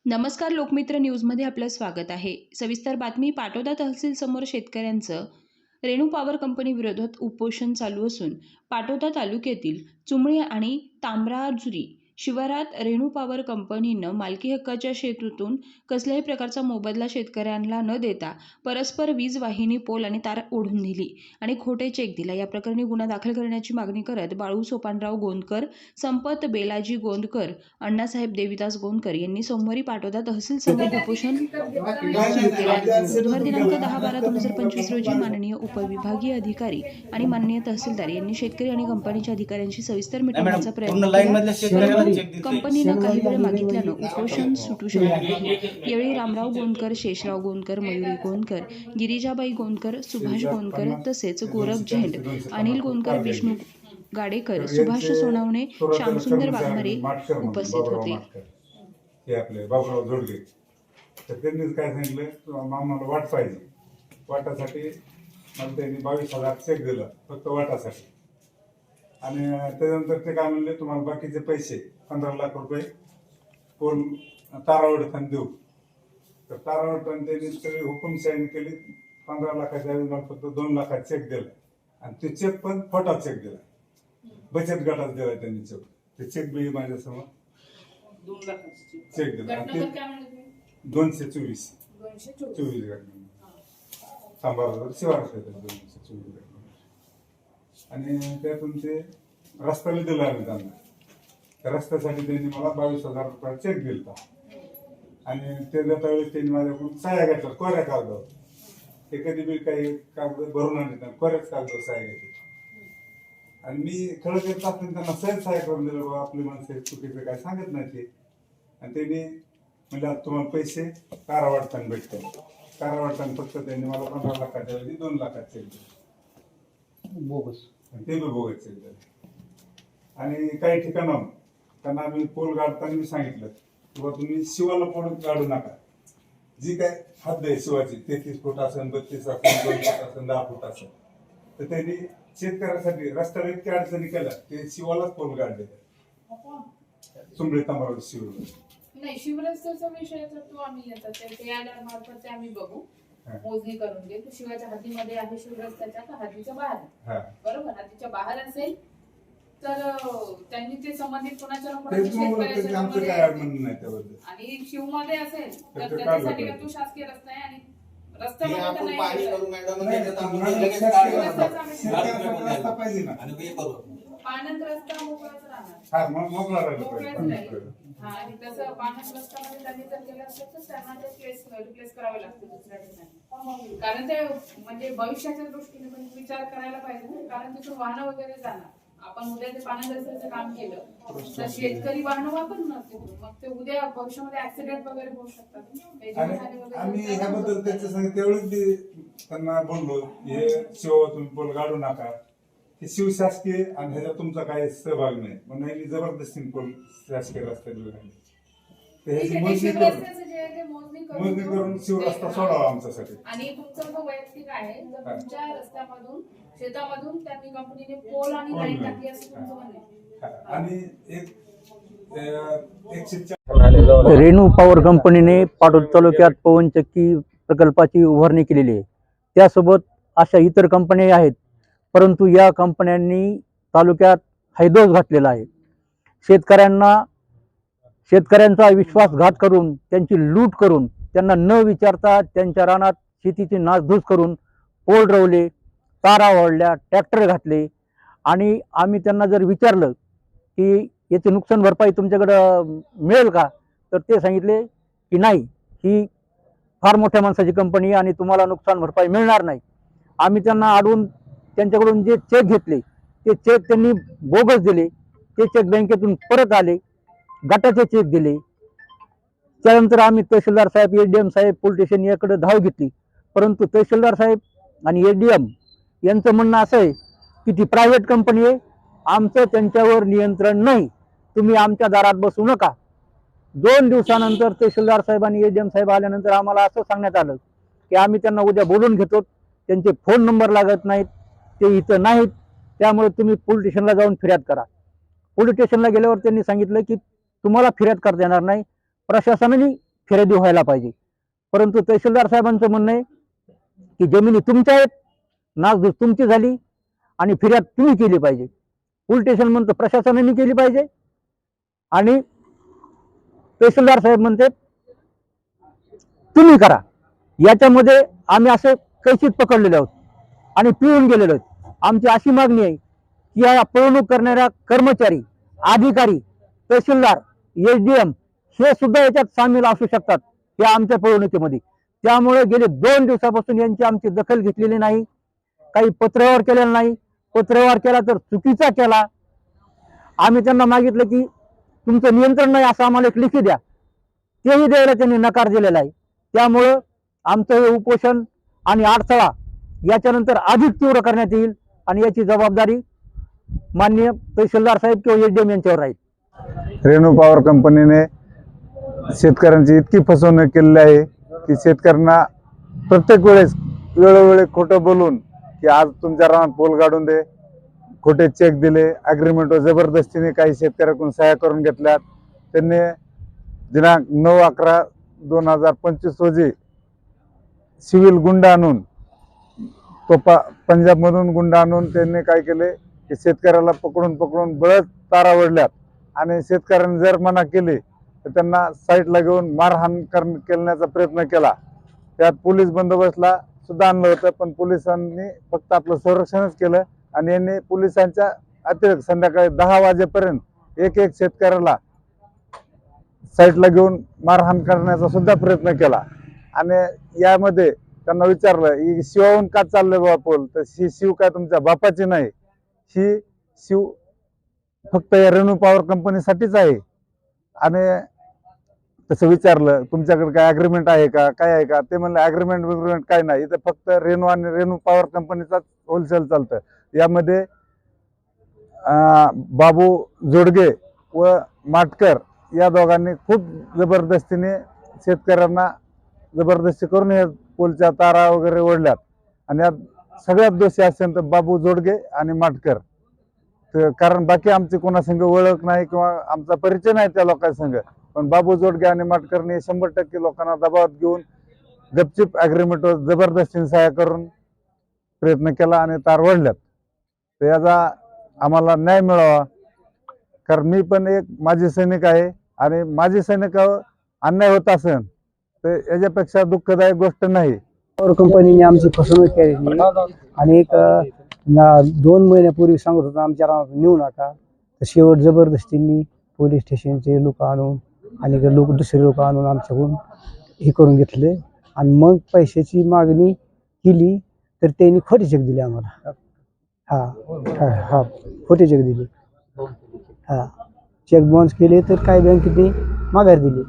नमस्कार लोकमित्र न्यूजमध्ये आपलं स्वागत आहे. सविस्तर बातमी. पाटोदा तहसील समोर शेतकऱ्यांचं रेणू पॉवर कंपनी विरोधात उपोषण चालू असून पाटोदा तालुक्यातील चुमळी आणि तांबराजुरी शिवारात रेणू पॉवर कंपनीनं मालकी हक्काच्या क्षेत्रातून कसल्याही प्रकारचा मोबदला शेतकऱ्यांना न देता परस्पर वीज वाहिनी, पोल आणि तार ओढून दिली आणि खोटे चेक दिला. या प्रकरणी गुन्हा दाखल करण्याची मागणी करत बाळू सोपानराव गोंदकर, संपत बेलाजी गोंदकर, अण्णासाहेब देविदास गोंदकर यांनी सोमवारी पाटोदा तहसील समोर उपोषण सुरू केले. बुधवार दिनांक 10/12/2025 रोजी माननीय उपविभागीय अधिकारी आणि माननीय तहसीलदार यांनी शेतकरी आणि कंपनीच्या अधिकाऱ्यांशी सविस्तर मिटवण्याचा प्रयत्न केला. कंपनीनं काही वेळ मागितल्यानं उपोषण सुटू शकले नाही. यावेळी रामराव गोंदकर, शेषराव गोंदकर, मयुरी गोंदकर, गिरिजाबाई गोंदकर, सुभाष गोंदकर तसेच गोरख झेंड, अनिल गोंदकर, विष्णू गाडेकर, सुभाष सोनावणे, श्यामसुंदर वाघमारे उपस्थित होते. हे आपले बाबूराव जोडगे तर त्यांनी काय सांगितलं, आम्हाला वाट पाहिजे. वाटासाठी मला त्यांनी 22,000 चेक दिलं फक्त वाटासाठी. आणि त्यानंतर ते काय म्हणले, तुम्हाला बाकीचे पैसे 15 लाख रुपये पोल तारावडताना देऊ. तर तारावडताना त्यांनी सगळी हुकुमशाही केली. 15 लाखाच्या ऐवजी मला फक्त 2 लाखाचा चेक दिला आणि ते चेक पण खोटा चेक दिला. बचत गटात दिला त्यांनी चेक. ते चेक बी माझ्यासमोर 2 लाखाची चेक दिला. घटना काय म्हणले 224 घटना सांबार शिवार 224 घटना. आणि त्यातून ते रस्ता बी दिला आम्ही त्यांना. त्या रस्त्यासाठी त्यांनी मला 22,000 रुपये चेक दिला. आणि ते देता वेळेस त्यांनी माझ्याकडून सह्या घेतल्या कोऱ्या कागदावर. ते कधी बी काही कागद भरून आणत नाही, कोऱ्याच कागदावर सह्या घेतल्या. आणि मी खरं देत असताना त्यांना सहज सहाय्य करून दिलं, बाबा आपली माणसं चुकीचं काय सांगत नाही ते. आणि त्यांनी म्हणजे आता तुम्हाला पैसे तारा वाटताना भेटतात. तारा वाटताना फक्त त्यांनी मला 15 लाखाच्या ऐवजी 2 लाखाचे चेक दिले. बोगस. ते बी बोगस चेक दिले. आणि काही ठिकाणाहून त्यांना आम्ही पोल गाडताना मी सांगितलं की बाबा तुम्ही शिवाला पोल गाडू नका. जी काय हद्द आहे शिवाची 33 फूट असेल, 32 असेल, 2 फूट असेल, 10 फूट असेल, तर त्यांनी शेतकऱ्यासाठी रस्त्याला इतक्या अडचणी केल्या ते शिवालाच पोल गाडले. चुमडी तांबराव शिव नाही, शिवरस्त्याचा विषय तर तो आम्ही येतात ते आल्या मार्फत ते आम्ही बघू, मोजणी करून घेऊ. शिवाच्या हद्दीमध्ये आहे शिवरस्त्याच्या का हद्दीच्या बाहेर आहे? बरोबर, हद्दीच्या बाहेर असेल तर त्यांनी ते संबंधित कोणाच्या आणि शिवमध्ये असेल तर त्याच्यासाठी तो शासकीय रस्ता आहे आणि रस्त्यामध्ये पाण्यात रस्ता मोकळाच राहणार. आणि तसं पाण्यात रस्त्यामध्ये त्यांनी जर केलं असेल तर त्यांना ते केस रिप्लेस करावे लागते दुसऱ्या ठिकाणी. कारण ते म्हणजे भविष्याच्या दृष्टीने पण विचार करायला पाहिजे, कारण तिथून वाहनं वगैरे जाणार. आपण उद्या ते पाण्यात रस्त्याचं काम केलं तर शेतकरी वाहनं वापरणार तिथून, मग ते उद्या भविष्यामध्ये ऍक्सिडेंट वगैरे होऊ शकतात. आम्ही ह्याबद्दल त्याच्या संग तेवढंच त्यांना बोललो, हे शिव तुम्ही पोल गाडू नका, हे शिवशासकीय आणि ह्याच्यात तुमचा काही सहभाग नाही. म्हणून जबरदस्तीने पोल शासकीय रस्त्यात मोजणी करून शिवरस्ता सोडावा आमच्यासाठी. आणि तुमचं जो वैयक्तिक आहे, जर तुमच्या रस्त्यामधून शेतामधून त्यांनी कंपनीने पोल आणि लाईन टाकली असं तुमचं म्हणणं आहे. आणि एक रेणू पॉवर कंपनीने पाटोदा तालुक्यात पवनचक्की प्रकल्पाची उभारणी केलेली आहे. त्यासोबत अशा इतर कंपन्या आहेत, परंतु या कंपन्यांनी तालुक्यात हैदोस घातलेला आहे. शेतकऱ्यांचा विश्वासघात करून, त्यांची लूट करून, त्यांना न विचारता त्यांच्या रानात शेतीची नासधूस करून पोल रवले, तारा ओढल्या, ट्रॅक्टर घातले. आणि आम्ही त्यांना जर विचारलं की याची नुकसान भरपाई तुमच्याकडं मिळेल का, तर ते सांगितले की नाही, ही फार मोठ्या माणसाची कंपनी आणि तुम्हाला नुकसान भरपाई मिळणार नाही. आम्ही त्यांना अडवून त्यांच्याकडून जे चेक घेतले ते चेक त्यांनी बोगस दिले. ते चेक बँकेतून परत आले, गटाचे चेक दिले. त्यानंतर आम्ही तहसीलदार साहेब, एडीएम साहेब, पोलीस स्टेशन याकडे धाव घेतली. परंतु तहसीलदार साहेब आणि एडीएम यांचं म्हणणं असं आहे की ती प्रायव्हेट कंपनी आहे, आमचं त्यांच्यावर नियंत्रण नाही, तुम्ही आमच्या दारात बसू नका. 2 दिवसानंतर तहसीलदार साहेब आणि एडीएम साहेब आल्यानंतर आम्हाला असं सांगण्यात आलं की आम्ही त्यांना उद्या बोलून घेतो, त्यांचे फोन नंबर लागत नाहीत, ते इथं नाहीत, त्यामुळे तुम्ही पोलीस स्टेशनला जाऊन फिर्याद करा. पोलीस स्टेशनला गेल्यावर त्यांनी सांगितलं की तुम्हाला फिर्याद करता येणार नाही, प्रशासनाने फिर्यादी व्हायला पाहिजे. परंतु तहसीलदार साहेबांचं म्हणणं आहे की जमिनी तुमच्या आहेत, नासधूस तुमची झाली आणि फिर्याद तुम्ही केली पाहिजे. पोलीस स्टेशन म्हणतं प्रशासनाने केली पाहिजे आणि तहसीलदार साहेब म्हणते तुम्ही करा. याच्यामध्ये आम्ही असे कैशीत पकडलेले आहोत आणि पिळून गेलेलो आहोत. आमची अशी मागणी आहे की या पळवणूक करणाऱ्या कर्मचारी, अधिकारी, तहसीलदार, SDM हे सुद्धा याच्यात सामील असू शकतात या आमच्या पळवणुकीमध्ये. त्यामुळे गेले 2 दिवसापासून यांची आमची दखल घेतलेली नाही, काही पत्रव्यवहार केलेला नाही. पत्रव्यवहार केला तर चुकीचा केला. आम्ही त्यांना मागितलं की तुमचं नियंत्रण नाही असं आम्हाला एक लिखी द्या, तेही द्यायला त्यांनी नकार दिलेला आहे. त्यामुळं आमचं हे उपोषण आणि अडथळा याच्यानंतर अधिक तीव्र करण्यात येईल आणि याची जबाबदारी माननीय तहसीलदार साहेब किंवा SDM यांच्यावर राहील. रेणू पॉवर कंपनीने शेतकऱ्यांची इतकी फसवणूक केलेली आहे की शेतकऱ्यांना प्रत्येक वेळेस वेळोवेळी खोटं बोलून की आज तुमच्या रानात पोल काढून दे, खोटे चेक दिले, अग्रीमेंटवर जबरदस्तीने काही शेतकऱ्याकडून सह्या करून घेतल्यात. त्यांनी दिनांक 9/11/2025 रोजी सिव्हिल गुंड आणून पंजाबमधून गुंड आणून त्यांनी काय केले की शेतकऱ्याला पकडून बळच तारा ओढल्यात आणि शेतकऱ्यांनी जर मना केली तर त्यांना साईटला घेऊन मारहाण करण्याचा प्रयत्न केला. त्यात पोलीस बंदोबस्तला सुद्धा आणलं होतं, पण पोलिसांनी फक्त आपलं संरक्षणच केलं आणि यांनी पोलिसांच्या अतिरेक संध्याकाळी 10 वाजेपर्यंत एक शेतकऱ्याला साईटला घेऊन मारहाण करण्याचा सुद्धा प्रयत्न केला. आणि यामध्ये त्यांना विचारलं ही शिवाहून का चाललंय बाबा पोल, तर ही शिव काय तुमच्या बापाची नाही, ही शिव फक्त या रेणू पॉवर कंपनीसाठीच आहे. आणि तसं विचारलं तुमच्याकडे काय अग्रीमेंट आहे का, काय आहे का, ते म्हणलं अग्रीमेंट काय नाही, इथं फक्त रेणू आणि रेणू पॉवर कंपनीचाच होलसेल चालतं. यामध्ये बाबू जोडगे व माटकर या दोघांनी खूप जबरदस्तीने शेतकऱ्यांना जबरदस्ती करून हे पोलच्या तारा वगैरे ओढल्यात. आणि यात सगळ्यात दोषी असेल तर बाबू जोडगे आणि माटकर, कारण बाकी आमची कोणासंग ओळख नाही किंवा आमचा परिचय नाही त्या लोकांसंग. पण बाबू जोडगे आणि माटकरने 100% लोकांना दबावात घेऊन गपचिप अग्रीमेंटवर जबरदस्तीने सह्या करून प्रयत्न केला आणि तार ओढल्यात. तर याचा आम्हाला न्याय मिळावा, कारण मी पण एक माजी सैनिक आहे आणि माजी सैनिकावर अन्याय होत असेल तर याच्यापेक्षा दुःखदायक गोष्ट नाही. पॉवर कंपनीने आमची फसवणूक केली आणि 2 महिन्यापूर्वी सांगत होता आमच्या रानात नेऊ नका, तर शेवट जबरदस्तीने पोलीस स्टेशनचे लोक आणून आणि दुसरे लोक आणून आमच्याकडून हे करून घेतले आणि मग पैशाची मागणी केली तर त्यांनी खोटे चेक दिले आम्हाला. हा खोटे चेक दिले. चेक बाउन्स केले तर काय बँकेने माघार दिली.